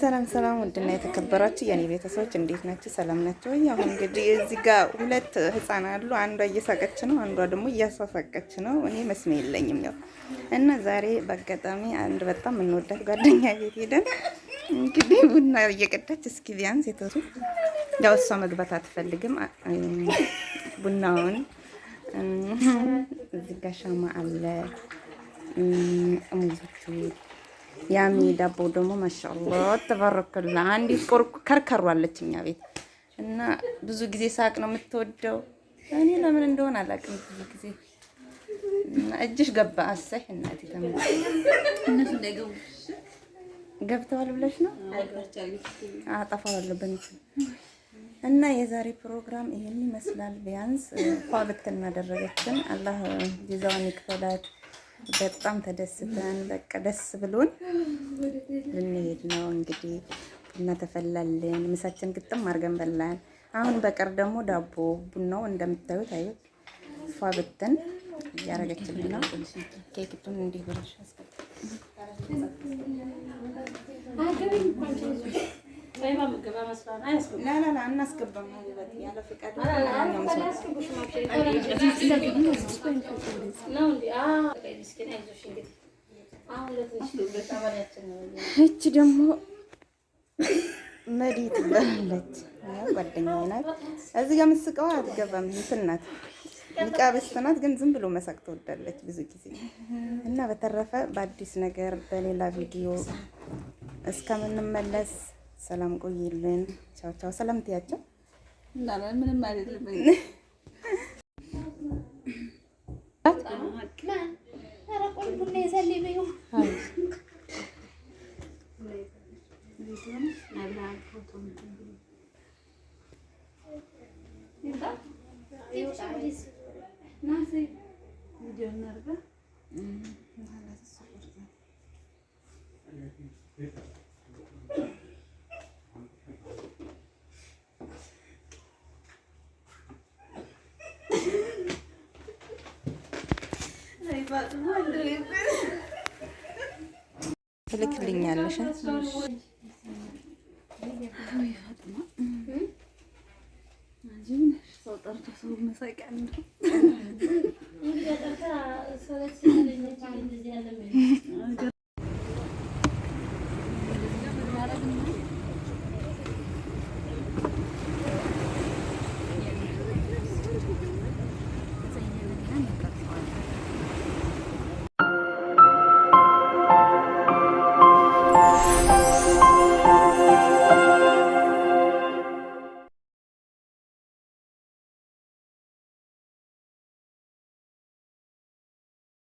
ሰላም ውድና የተከበራችሁ የኔ ቤተሰቦች እንዴት ናችሁ? ሰላም ናችሁ? ያው እንግዲህ እዚህ ጋር ሁለት ህፃን አሉ። አንዷ እየሳቀች ነው፣ አንዷ ደግሞ እያሳሳቀች ነው። እኔ መስሜ የለኝም ያው እና ዛሬ በአጋጣሚ አንድ በጣም የምንወዳት ጓደኛ ቤት ሄደን እንግዲህ ቡና እየቀዳች እስኪ ቢያንስ የተወሱ ያው እሷ መግባት አትፈልግም ቡናውን እዚህ ጋር ሻማ አለ ሙዚቹ ያሚ ዳቦ ደግሞ ማሻአላህ ተባረከላ አንዲ ቆርቆ ከርከሯለች እኛ ቤት እና ብዙ ጊዜ ሳቅ ነው የምትወደው። እኔ ለምን እንደሆነ አላውቅም። ብዙ ጊዜ እጅሽ ገባ አሰህ እናቴ ተመ እነሱ እንዳይገቡ ገብተዋል ብለሽ ነው አጣፋዋለሁ በእንት እና የዛሬ ፕሮግራም ይሄን ይመስላል። ቢያንስ ፏብት እናደረገችን አላህ ጀዛዋን ይክፈላት። በጣም ተደስተን በቃ ደስ ብሎን ልንሄድ ነው እንግዲህ እና ተፈላልን ምሳችን ግጥም አድርገን በላን። አሁን በቀር ደግሞ ዳቦ ቡናው እንደምታዩት አዩት ፏብትን ያረጋችልን ነው። ኬክቱን እንዲህ ብለሽ ላ እናስገባም ያለ ፍቃድ እቺ ደግሞ መዲት ትባላለች ጓደኛዬ ናት። እዚህ ጋር ምስቀዋ አትገባም እንትን ናት ሊቃበስት ናት፣ ግን ዝም ብሎ መሳቅ ትወዳለች ብዙ ጊዜ እና በተረፈ በአዲስ ነገር በሌላ ቪዲዮ እስከምንመለስ ሰላም ቆይልን። ቻው ቻው። ሰላም ትያቸው እና ምንም አይደለም። ትልክልኛለሽ ሰው ጠርቶ ሰው መሳቂያ ነው።